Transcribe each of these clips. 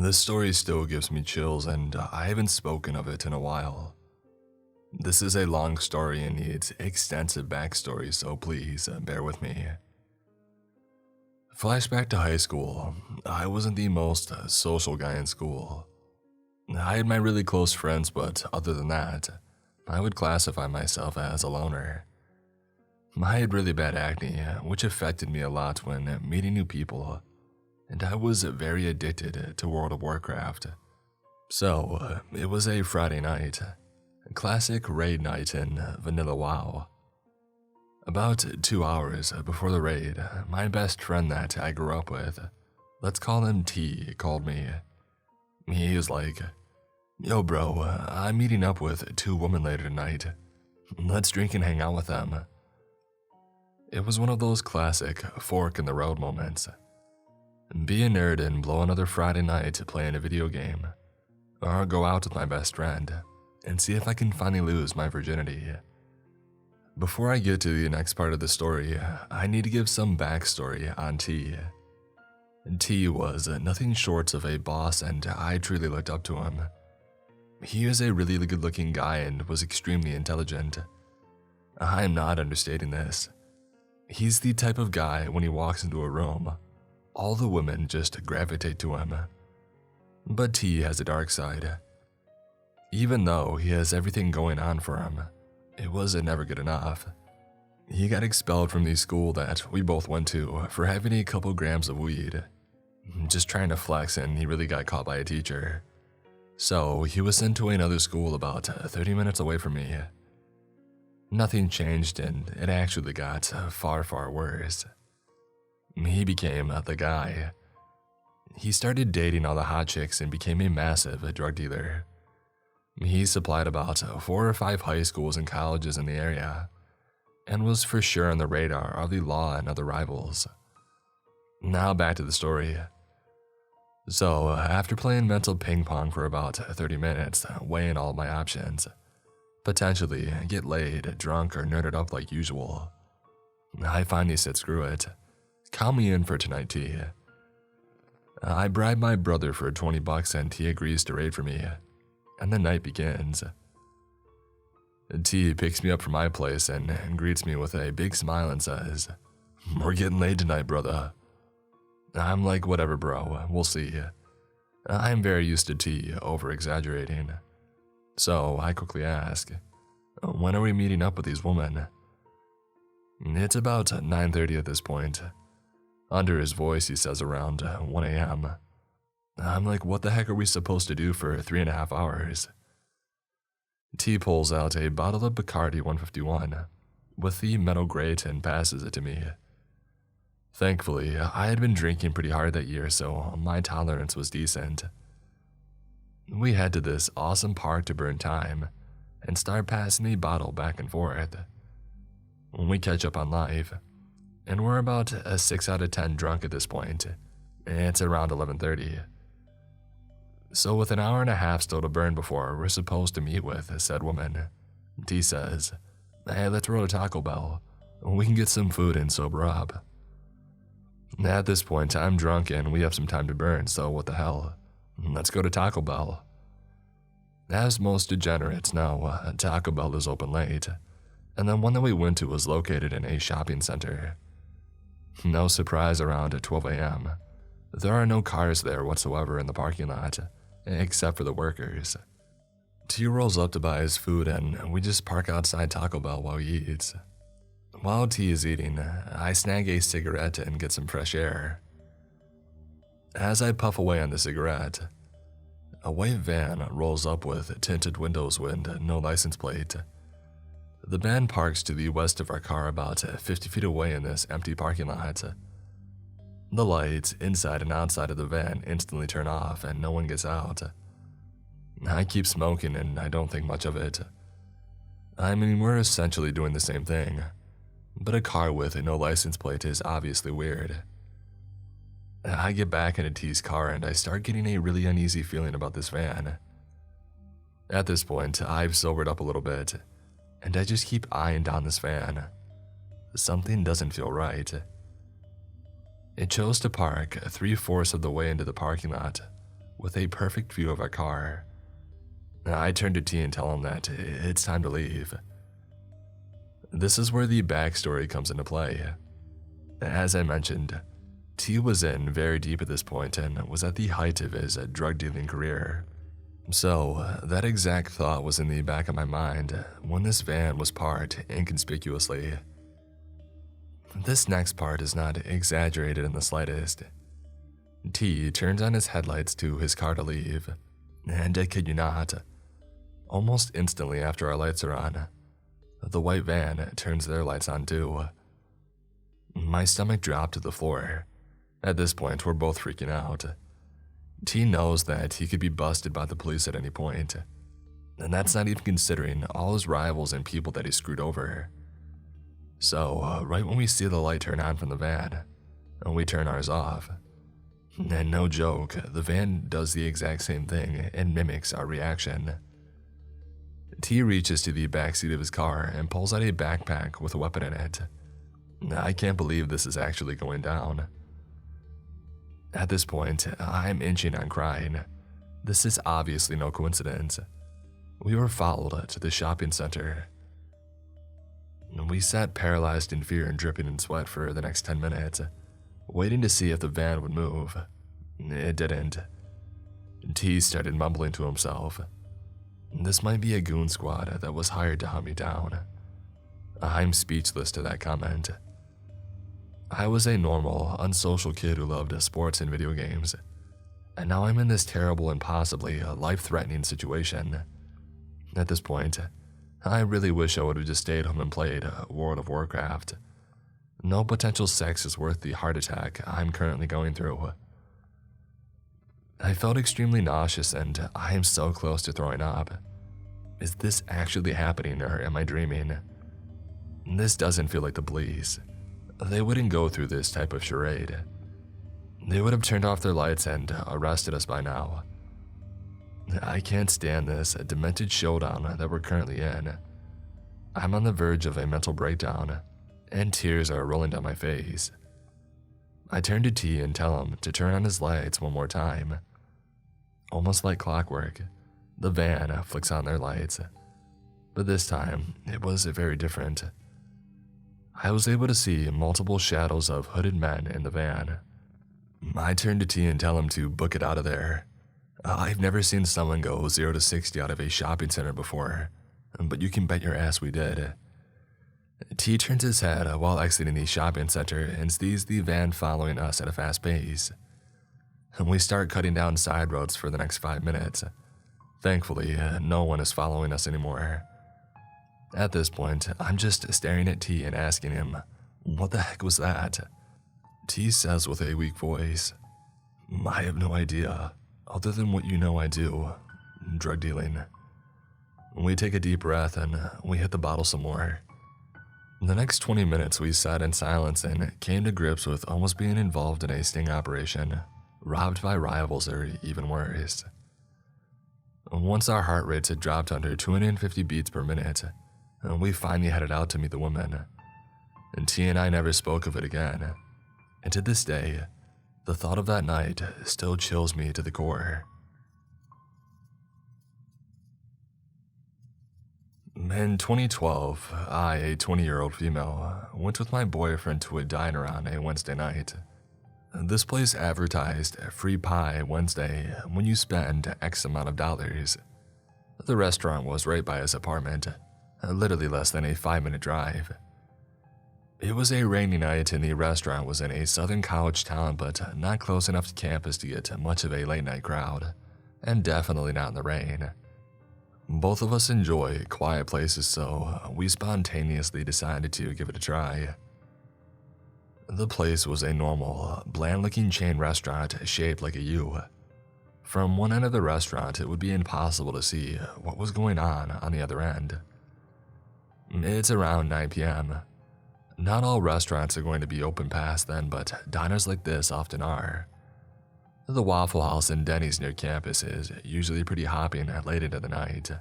This story still gives me chills, and I haven't spoken of it in a while. This is a long story and needs extensive backstory, so please bear with me. Flashback to high school. I wasn't the most social guy in school. I had my really close friends, but other than that, I would classify myself as a loner. I had really bad acne, which affected me a lot when meeting new people, and I was very addicted to World of Warcraft. So, it was a Friday night, a classic raid night in Vanilla WoW. About 2 hours before the raid, my best friend that I grew up with, let's call him T, called me. He was like, "Yo bro, I'm meeting up with 2 women later tonight. Let's drink and hang out with them." It was one of those classic fork in the road moments. Be a nerd and blow another Friday night playing a video game, or go out with my best friend and see if I can finally lose my virginity. Before I get to the next part of the story, I need to give some backstory on T. T was nothing short of a boss, and I truly looked up to him. He was a really good looking guy and was extremely intelligent. I am not understating this. He's the type of guy when he walks into a room, all the women just gravitate to him. But T has a dark side. Even though he has everything going on for him, it was never good enough. He got expelled from the school that we both went to for having a couple grams of weed. Just trying to flex, and he really got caught by a teacher. So he was sent to another school about 30 minutes away from me. Nothing changed, and it actually got far, far worse. He became the guy. He started dating all the hot chicks and became a massive drug dealer. He supplied about 4 or 5 high schools and colleges in the area, and was for sure on the radar of the law and other rivals. Now back to the story. So, after playing mental ping pong for about 30 minutes, weighing all my options, potentially get laid, drunk, or nerded up like usual, I finally said screw it. Call me in for tonight, T. I bribe my brother for $20 and he agrees to raid for me, and the night begins. T picks me up from my place and greets me with a big smile and says, "We're getting laid tonight, brother." I'm like, whatever bro, we'll see. I'm very used to T over-exaggerating. So I quickly ask, when are we meeting up with these women? It's about 9:30 at this point. Under his voice he says around 1 a.m. I'm like, what the heck are we supposed to do for 3.5 hours? T pulls out a bottle of Bacardi 151 with the metal grate and passes it to me. Thankfully, I had been drinking pretty hard that year, so my tolerance was decent. We head to this awesome park to burn time and start passing the bottle back and forth. We catch up on life, and we're about a 6 out of 10 drunk at this point. It's around 11:30. So with an hour and a half still to burn before we're supposed to meet with said woman, T says, "Hey, let's roll to Taco Bell. We can get some food and sober up." At this point, I'm drunk and we have some time to burn, so what the hell? Let's go to Taco Bell. As most degenerates know, Taco Bell is open late, and the one that we went to was located in a shopping center. No surprise around 12 a.m. There are no cars there whatsoever in the parking lot, except for the workers. T rolls up to buy his food and we just park outside Taco Bell while he eats. While T is eating, I snag a cigarette and get some fresh air. As I puff away on the cigarette, a white van rolls up with tinted windows and no license plate. The van parks to the west of our car about 50 feet away in this empty parking lot. The lights inside and outside of the van instantly turn off and no one gets out. I keep smoking and I don't think much of it. I mean, we're essentially doing the same thing, but a car with no license plate is obviously weird. I get back into T's car and I start getting a really uneasy feeling about this van. At this point, I've sobered up a little bit, and I just keep eyeing down this van. Something doesn't feel right. It chose to park 3/4 of the way into the parking lot, with a perfect view of our car. I turn to T and tell him that it's time to leave. This is where the backstory comes into play. As I mentioned, T was in very deep at this point and was at the height of his drug dealing career. So, that exact thought was in the back of my mind when this van was parked inconspicuously. This next part is not exaggerated in the slightest. T turns on his headlights to his car to leave, and I kid you not, almost instantly after our lights are on, the white van turns their lights on too. My stomach dropped to the floor. At this point, we're both freaking out. T knows that he could be busted by the police at any point, and that's not even considering all his rivals and people that he screwed over. So, right when we see the light turn on from the van, we turn ours off. And no joke, the van does the exact same thing and mimics our reaction. T reaches to the backseat of his car and pulls out a backpack with a weapon in it. I can't believe this is actually going down. At this point, I'm inching on crying. This is obviously no coincidence. We were followed to the shopping center. We sat paralyzed in fear and dripping in sweat for the next 10 minutes, waiting to see if the van would move. It didn't. T started mumbling to himself. This might be a goon squad that was hired to hunt me down. I'm speechless to that comment. I was a normal, unsocial kid who loved sports and video games, and now I'm in this terrible and possibly life-threatening situation. At this point, I really wish I would have just stayed home and played World of Warcraft. No potential sex is worth the heart attack I'm currently going through. I felt extremely nauseous and I am so close to throwing up. Is this actually happening or am I dreaming? This doesn't feel like the police. They wouldn't go through this type of charade. They would have turned off their lights and arrested us by now. I can't stand this demented showdown that we're currently in. I'm on the verge of a mental breakdown, and tears are rolling down my face. I turn to T and tell him to turn on his lights one more time. Almost like clockwork, the van flicks on their lights. But this time, it was very different. I was able to see multiple shadows of hooded men in the van. I turn to T and tell him to book it out of there. I've never seen someone go 0 to 60 out of a shopping center before, but you can bet your ass we did. T turns his head while exiting the shopping center and sees the van following us at a fast pace. We start cutting down side roads for the next 5 minutes. Thankfully, no one is following us anymore. At this point, I'm just staring at T and asking him, "What the heck was that?" T says with a weak voice, "I have no idea, other than what you know I do, drug dealing." We take a deep breath and we hit the bottle some more. The next 20 minutes we sat in silence and came to grips with almost being involved in a sting operation, robbed by rivals or even worse. Once our heart rates had dropped under 250 beats per minute, we finally headed out to meet the woman. And T and I never spoke of it again. And to this day, the thought of that night still chills me to the core. In 2012, I, a 20-year-old female, went with my boyfriend to a diner on a Wednesday night. This place advertised free pie Wednesday when you spend X amount of dollars. The restaurant was right by his apartment, literally less than a 5-minute drive. It was a rainy night and the restaurant was in a southern college town, but not close enough to campus to get much of a late-night crowd, and definitely not in the rain. Both of us enjoy quiet places, so we spontaneously decided to give it a try. The place was a normal, bland-looking chain restaurant shaped like a U. From one end of the restaurant, it would be impossible to see what was going on the other end. It's around 9 p.m. Not all restaurants are going to be open past then, but diners like this often are. The Waffle House and Denny's near campus is usually pretty hopping late into the night.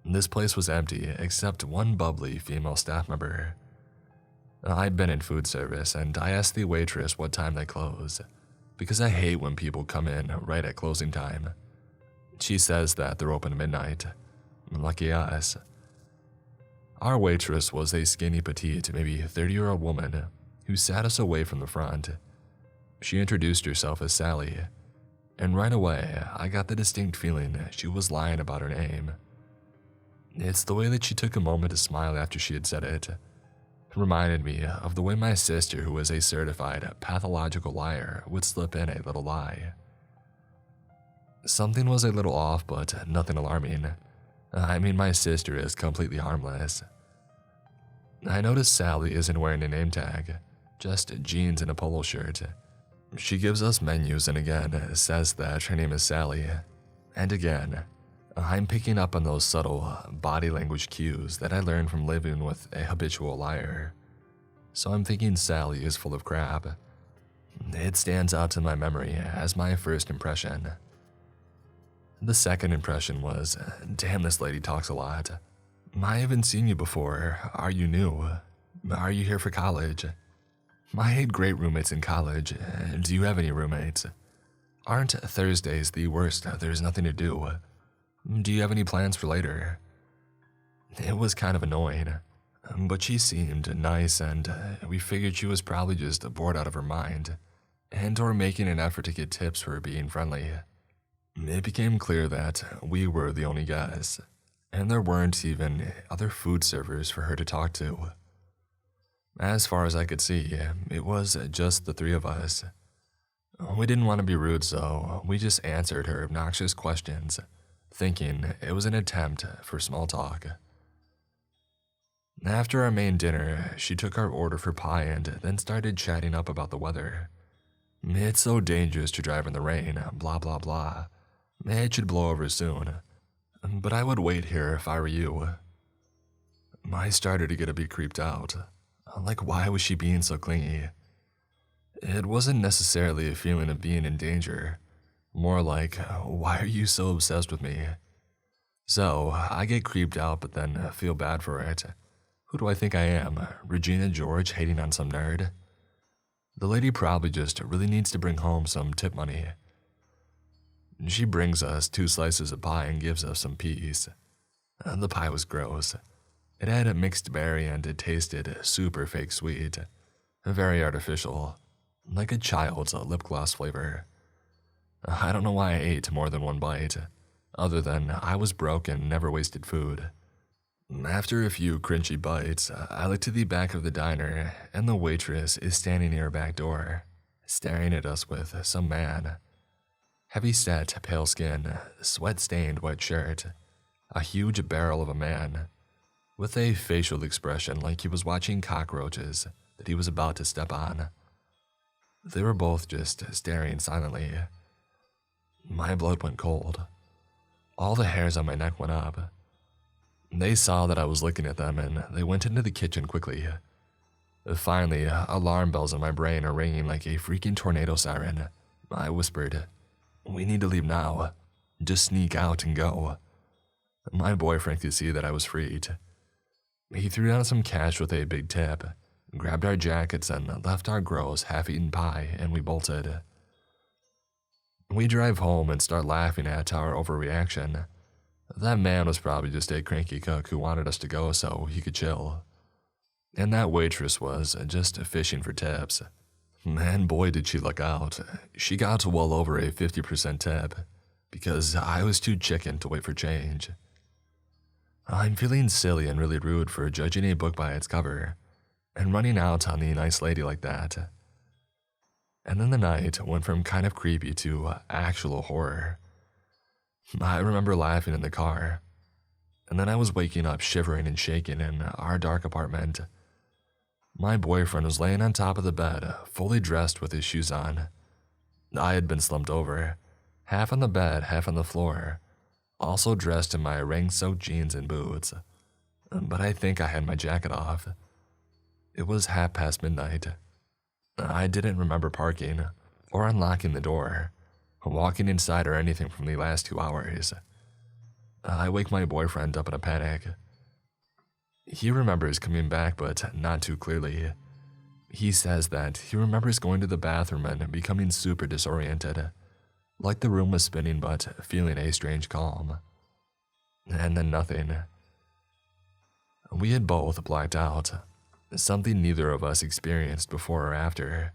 This place was empty except one bubbly female staff member. I'd been in food service and I asked the waitress what time they closed, because I hate when people come in right at closing time. She says that they're open at midnight. Lucky us. Our waitress was a skinny, petite, maybe 30-year-old woman who sat us away from the front. She introduced herself as Sally, and right away I got the distinct feeling she was lying about her name. It's the way that she took a moment to smile after she had said it. It reminded me of the way my sister, who was a certified pathological liar, would slip in a little lie. Something was a little off, but nothing alarming. I mean, my sister is completely harmless. I noticed Sally isn't wearing a name tag, just jeans and a polo shirt. She gives us menus and again says that her name is Sally. And again, I'm picking up on those subtle body language cues that I learned from living with a habitual liar. So I'm thinking Sally is full of crap. It stands out in my memory as my first impression. The second impression was, damn, this lady talks a lot. I haven't seen you before. Are you new? Are you here for college? I had great roommates in college. Do you have any roommates? Aren't Thursdays the worst? There's nothing to do. Do you have any plans for later? It was kind of annoying, but she seemed nice and we figured she was probably just bored out of her mind and or making an effort to get tips for being friendly. It became clear that we were the only guys, and there weren't even other food servers for her to talk to. As far as I could see, it was just the three of us. We didn't want to be rude, so we just answered her obnoxious questions, thinking it was an attempt for small talk. After our main dinner, she took our order for pie and then started chatting up about the weather. It's so dangerous to drive in the rain, blah blah blah. It should blow over soon, but I would wait here if I were you. I started to get a bit creeped out. Like, why was she being so clingy? It wasn't necessarily a feeling of being in danger. More like, why are you so obsessed with me? So, I get creeped out but then feel bad for it. Who do I think I am, Regina George hating on some nerd? The lady probably just really needs to bring home some tip money. She brings us 2 slices of pie and gives us some peas. The pie was gross. It had a mixed berry and it tasted super fake sweet. Very artificial, like a child's lip gloss flavor. I don't know why I ate more than 1 bite, other than I was broke and never wasted food. After a few crunchy bites, I look to the back of the diner and the waitress is standing near our back door, staring at us with some man. Heavy-set, pale skin, sweat-stained white shirt, a huge barrel of a man, with a facial expression like he was watching cockroaches that he was about to step on. They were both just staring silently. My blood went cold. All the hairs on my neck went up. They saw that I was looking at them and they went into the kitchen quickly. Finally, alarm bells in my brain are ringing like a freaking tornado siren. I whispered, "We need to leave now. Just sneak out and go." My boyfriend could see that I was freed. He threw down some cash with a big tip, grabbed our jackets and left our gross half-eaten pie, and we bolted. We drive home and start laughing at our overreaction. That man was probably just a cranky cook who wanted us to go so he could chill. And that waitress was just fishing for tips. Man, boy did she luck out. She got well over a 50% tip, because I was too chicken to wait for change. I'm feeling silly and really rude for judging a book by its cover, and running out on the nice lady like that. And then the night went from kind of creepy to actual horror. I remember laughing in the car, and then I was waking up shivering and shaking in our dark apartment. My boyfriend was laying on top of the bed, fully dressed with his shoes on. I had been slumped over, half on the bed, half on the floor, also dressed in my rain-soaked jeans and boots. But I think I had my jacket off. It was midnight. I didn't remember parking or unlocking the door, walking inside or anything from the last 2 hours. I wake my boyfriend up in a panic. He remembers coming back, but not too clearly. He says that he remembers going to the bathroom and becoming super disoriented, like the room was spinning but feeling a strange calm. And then nothing. We had both blacked out, something neither of us experienced before or after.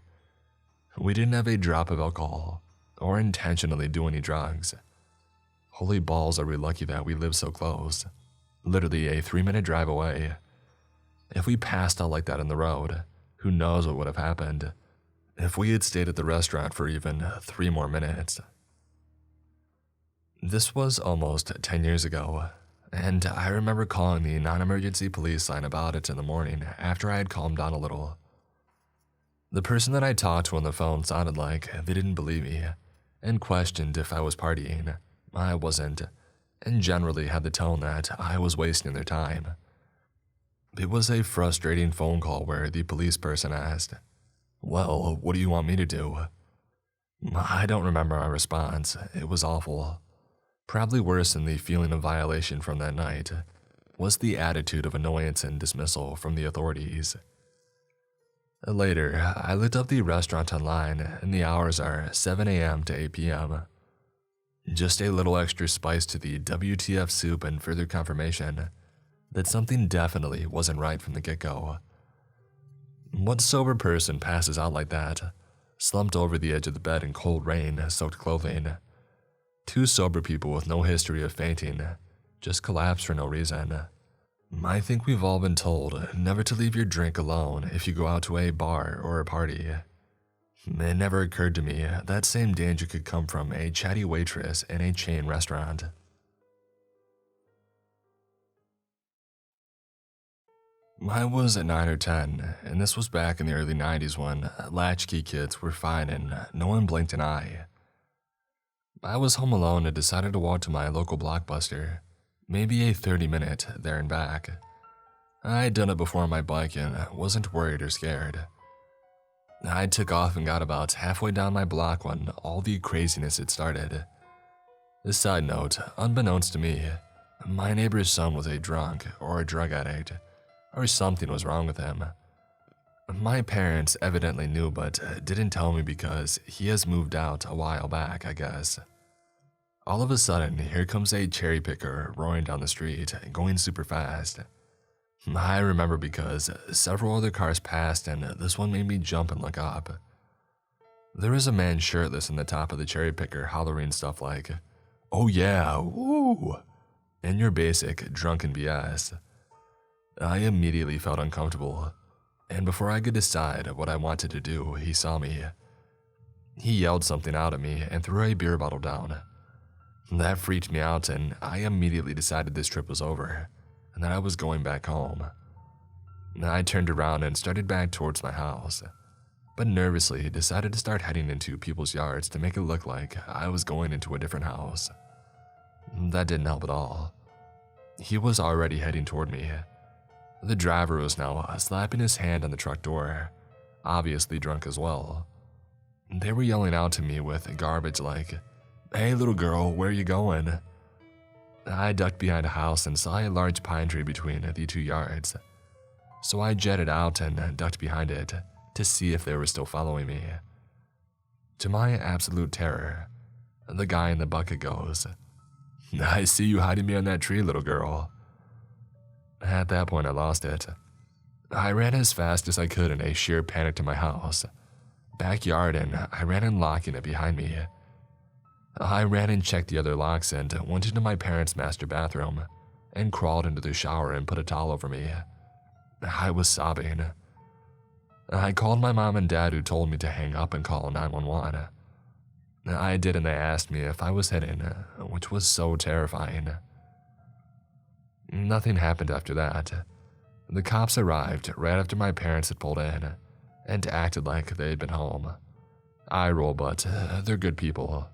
We didn't have a drop of alcohol or intentionally do any drugs. Holy balls, are we lucky that we live so close, literally a 3-minute drive away. If we passed out like that on the road, who knows what would have happened if we had stayed at the restaurant for even 3 more minutes. This was almost 10 years ago, and I remember calling the non-emergency police line about it in the morning after I had calmed down a little. The person that I talked to on the phone sounded like they didn't believe me and questioned if I was partying. I wasn't, and generally had the tone that I was wasting their time. It was a frustrating phone call where the police person asked, "Well, what do you want me to do?" I don't remember my response. It was awful. Probably worse than the feeling of violation from that night was the attitude of annoyance and dismissal from the authorities. Later, I looked up the restaurant online, and the hours are 7 a.m. to 8 p.m. Just a little extra spice to the WTF soup and further confirmation that something definitely wasn't right from the get-go. What sober person passes out like that, slumped over the edge of the bed in cold rain-soaked clothing? 2 sober people with no history of fainting just collapse for no reason. I think we've all been told never to leave your drink alone if you go out to a bar or a party. It never occurred to me that same danger could come from a chatty waitress in a chain restaurant. I was 9 or 10, and this was back in the early 90s when latchkey kids were fine and no one blinked an eye. I was home alone and decided to walk to my local Blockbuster, maybe a 30-minute there and back. I had done it before on my bike and wasn't worried or scared. I took off and got about halfway down my block when all the craziness had started. A side note, unbeknownst to me, my neighbor's son was a drunk or a drug addict, or something was wrong with him. My parents evidently knew but didn't tell me because he has moved out a while back, I guess. All of a sudden, here comes a cherry picker roaring down the street, going super fast. I remember because several other cars passed and this one made me jump and look up. There was a man shirtless in the top of the cherry picker hollering stuff like, "Oh yeah, woo!" and your basic drunken BS. I immediately felt uncomfortable, and before I could decide what I wanted to do, he saw me. He yelled something out at me and threw a beer bottle down. That freaked me out, and I immediately decided this trip was over and that I was going back home. I turned around and started back towards my house, but nervously decided to start heading into people's yards to make it look like I was going into a different house. That didn't help at all. He was already heading toward me. The driver was now slapping his hand on the truck door, obviously drunk as well. They were yelling out to me with garbage like, "Hey little girl, where are you going?" I ducked behind a house and saw a large pine tree between the 2 yards, so I jetted out and ducked behind it to see if they were still following me. To my absolute terror, the guy in the bucket goes, "I see you hiding behind that tree, little girl." At that point, I lost it. I ran as fast as I could in a sheer panic to my house, backyard, and I ran in locking it behind me. I ran and checked the other locks and went into my parents' master bathroom and crawled into the shower and put a towel over me. I was sobbing. I called my mom and dad, who told me to hang up and call 911. I did, and they asked me if I was hidden, which was so terrifying. Nothing happened after that. The cops arrived right after my parents had pulled in and acted like they had been home. I roll, but they're good people.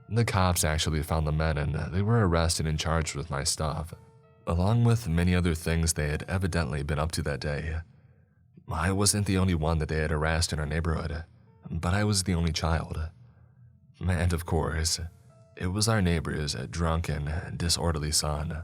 The cops actually found the men and they were arrested and charged with my stuff, along with many other things they had evidently been up to that day. I wasn't the only one that they had harassed in our neighborhood, but I was the only child. And of course, it was our neighbor's drunken, disorderly son.